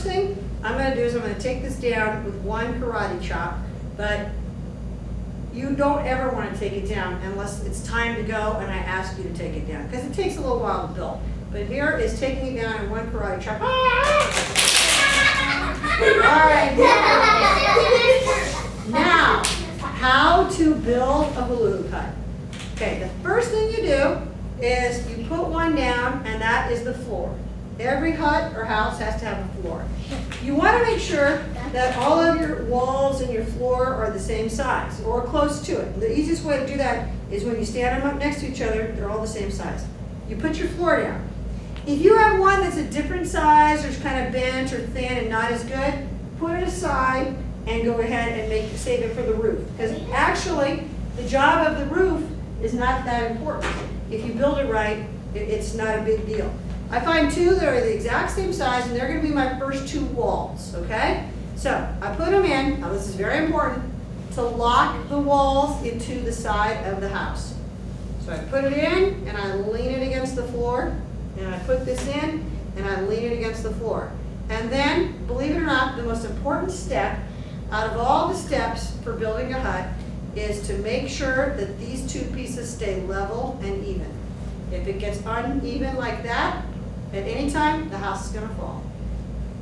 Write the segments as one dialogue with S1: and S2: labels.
S1: first thing I'm going to do is I'm going to take this down with one karate chop, but you don't ever want to take it down unless it's time to go and I ask you to take it down, because it takes a little while to build. But here is taking it down in one karate chop. All right. Now, how to build a hula-hut. Okay, the first thing you do is you put one down, and that is the floor. Every hut or house has to have a floor. You want to make sure that all of your walls and your floor are the same size or close to it. The easiest way to do that is when you stand them up next to each other, they're all the same size. You put your floor down. If you have one that's a different size or is kind of bent or thin and not as good, put it aside and go ahead and save it for the roof. Because actually, the job of the roof is not that important. If you build it right, it's not a big deal. I find two that are the exact same size, and they're going to be my first two walls, okay? So I put them in. Now this is very important, to lock the walls into the side of the house. So I put it in, and I lean it against the floor, and I put this in, and I lean it against the floor. And then, believe it or not, the most important step out of all the steps for building a hut is to make sure that these two pieces stay level and even. If it gets uneven like that, at any time, the house is going to fall.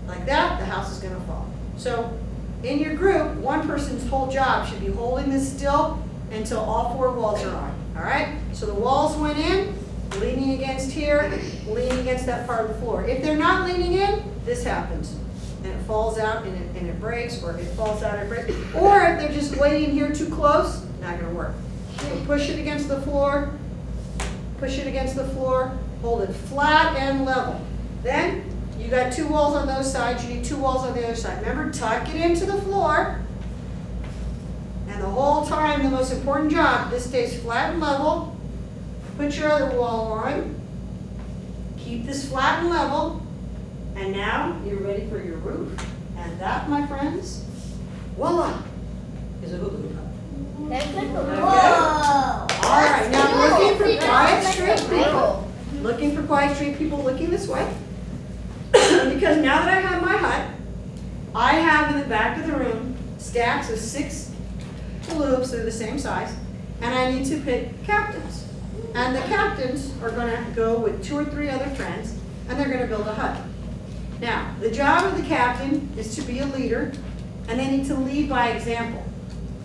S1: Like that, the house is going to fall. So in your group, one person's whole job should be holding this still until all four walls are on. All right? So the walls went in, leaning against here, leaning against that part of the floor. If they're not leaning in, this happens. And it falls out and it breaks, or if it falls out and it breaks. Or if they're just waiting here too close, not going to work. So push it against the floor, push it against the floor, hold it flat and level. Then you got two walls on those sides, you need two walls on the other side. Remember, tuck it into the floor. And the whole time, the most important job, this stays flat and level. Put your other wall on. Keep this flat and level. And now you're ready for your roof. And that, my friends, voila, is a hula-hut.
S2: Whoa!
S1: All right, now looking for quiet street people. Looking for quiet street people looking this way. Because now that I have my hut, I have in the back of the room stacks of 6 hula-hoops that are the same size, and I need to pick captains. And the captains are going to go with 2 or 3 other friends, and they're going to build a hut. Now, the job of the captain is to be a leader, and they need to lead by example.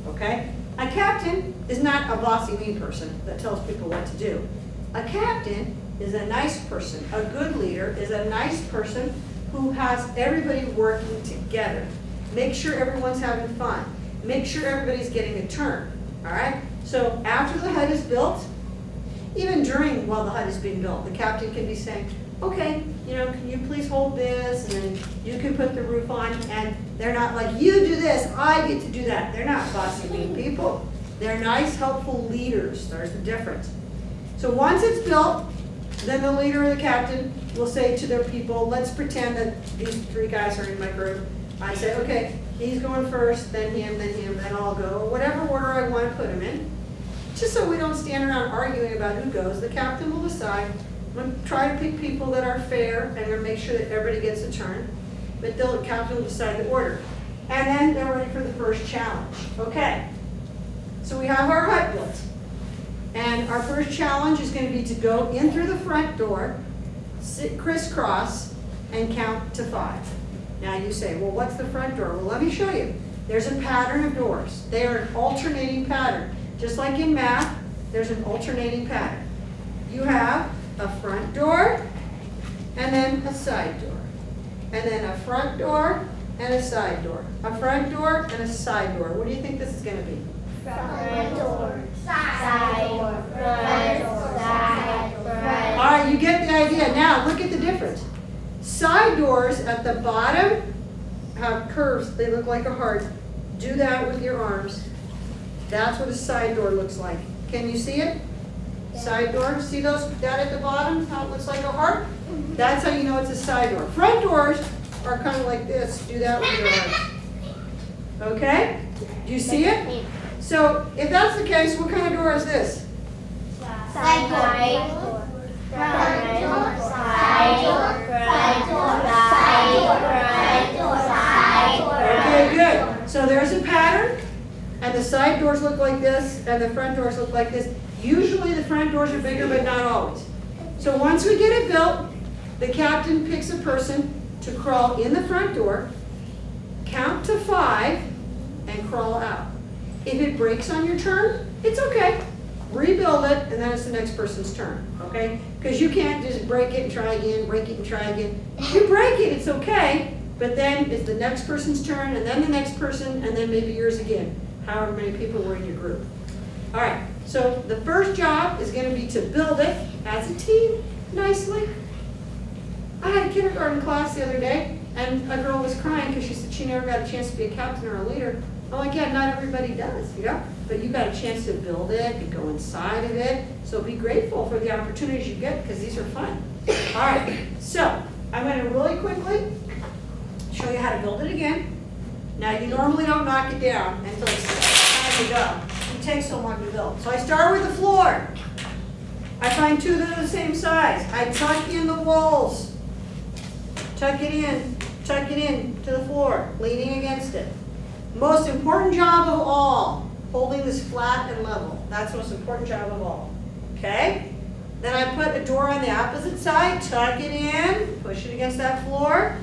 S1: Okay? A captain is not a bossy, mean person that tells people what to do. A captain is a nice person. A good leader is a nice person who has everybody working together. Make sure everyone's having fun. Make sure everybody's getting a turn. All right? So after the hut is built, even during while the hut is being built, the captain can be saying, okay, can you please hold this, and then you can put the roof on. And they're not like, you do this, I get to do that. They're not bossy, mean people. They're nice, helpful leaders. There's the difference. So once it's built, then the leader or the captain will say to their people, let's pretend that these 3 guys are in my group. I say, okay, he's going first, then him, then I'll go, or whatever order I want to put him in. Just so we don't stand around arguing about who goes, the captain will decide. I'm going to try to pick people that are fair and going to make sure that everybody gets a turn. But the captain will decide the order. And then they're ready for the first challenge. Okay, so we have our hut built. And our first challenge is going to be to go in through the front door, sit crisscross, and count to 5. Now you say, well, what's the front door? Well, let me show you. There's a pattern of doors. They are an alternating pattern. Just like in math, there's an alternating pattern. You have a front door, and then a side door. And then a front door, and a side door. A front door, and a side door. What do you think this is going to be?
S2: Front door, side door, front door, side, front.
S1: All right, you get the idea. Now, look at the difference. Side doors at the bottom have curves. They look like a heart. Do that with your arms. That's what a side door looks like. Can you see it?
S2: Yeah. Side
S1: door. See that at the bottom? How it looks like a heart? That's how you know it's a side door. Front doors are kind of like this. Do that with your arms. Okay? Do you see it? So, if that's the case, what kind of door is this?
S2: Side door. Front door. Side door. Front door. Side door.
S1: doors look like this and the front doors look like this. Usually the front doors are bigger, but not always. So once we get it built, the captain picks a person to crawl in the front door, count to 5, and crawl out. If it breaks on your turn, it's okay. Rebuild it, and then it's the next person's turn, okay? Because you can't just break it and try again, break it and try again. If you break it, it's okay, but then it's the next person's turn, and then the next person, and then maybe yours again, however many people were in your group. All right, so the first job is going to be to build it as a team nicely. I had a kindergarten class the other day, and a girl was crying because she said she never got a chance to be a captain or a leader. I'm like, yeah, not everybody does, you know? But you got a chance to build it and go inside of it. So be grateful for the opportunities you get because these are fun. All right, so I'm going to really quickly show you how to build it again. Now, you normally don't knock it down until it's time to go. It takes so long to build. So I start with the floor. I find 2 that are the same size. I tuck in the walls. Tuck it in to the floor, leaning against it. Most important job of all, holding this flat and level. That's the most important job of all, okay? Then I put a door on the opposite side, tuck it in, push it against that floor.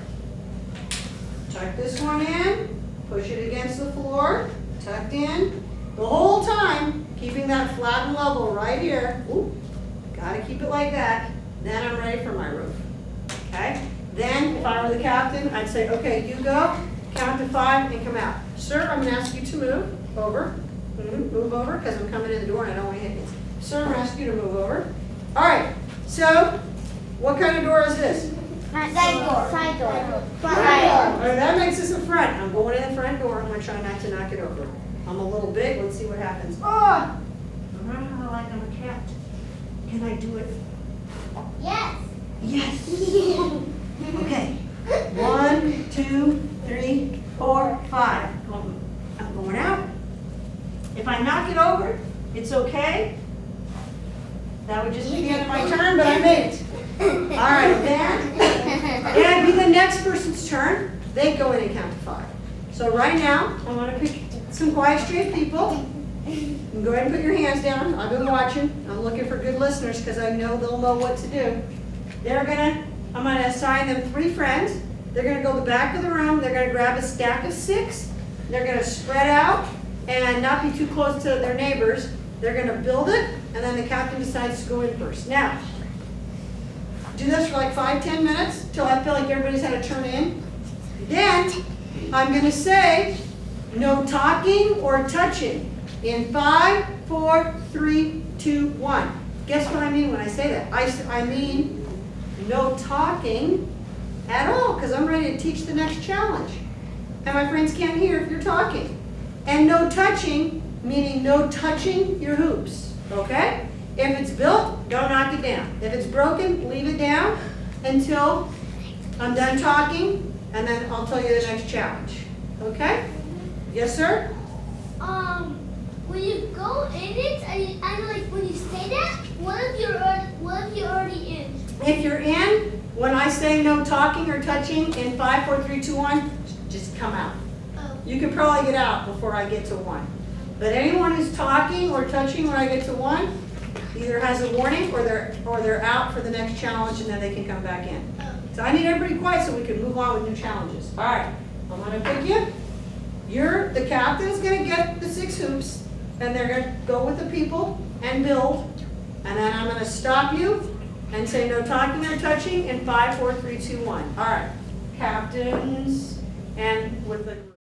S1: Tuck this one in, push it against the floor, tucked in. The whole time, keeping that flat and level right here. Ooh, gotta keep it like that. Then I'm ready for my roof, okay? Then, if I were the captain, I'd say, okay, you go, count to 5 and come out. Sir, I'm gonna ask you to move over. Move over, because I'm coming in the door and I don't want to hit you. Sir, I'm gonna ask you to move over. All right, so, what kind of door is this?
S2: Side door. Side door. Front door.
S1: All right, that makes this a front. I'm going in the front door. I'm gonna try not to knock it over. I'm a little big, let's see what happens. Oh! Like I'm a cat. Can I do it?
S2: Yes.
S1: Yes. Okay. 1, 2, 3, 4, 5. I'm going out. If I knock it over, it's okay. That would just be the end of my turn, but I made it. All right, then it'd be the next person's turn. They go in and count to 5. So right now, I want to pick some quiet, straight people. You can go ahead and put your hands down. I've been watching. I'm looking for good listeners because I know they'll know what to do. I'm gonna assign them 3 friends. They're gonna go to the back of the room. They're gonna grab a stack of 6. They're gonna spread out and not be too close to their neighbors. They're gonna build it, and then the captain decides to go in first. Now, do this for like 5-10 minutes till I feel like everybody's had a turn in. Then I'm gonna say no talking or touching in 5, 4, 3, 2, 1. Guess what I mean when I say that? I mean no talking at all, because I'm ready to teach the next challenge. And my friends can't hear if you're talking. And no touching, meaning no touching your hoops, okay? If it's built, don't knock it down. If it's broken, leave it down until I'm done talking, and then I'll tell you the next challenge, okay? Yes, sir?
S2: When you go in it, and like when you say that, what if you're already in?
S1: If you're in, when I say no talking or touching in 5, 4, 3, 2, 1, just come out.
S2: Oh.
S1: You could probably get out before I get to 1. But anyone who's talking or touching when I get to 1 either has a warning or they're out for the next challenge and then they can come back in.
S2: Oh.
S1: So I need everybody quiet so we can move on with new challenges. All right, I'm gonna pick you. The captain's gonna get the 6 hoops and they're gonna go with the people and build. And then I'm gonna stop you and say no talking or touching in 5, 4, 3, 2, 1. All right, captains and with the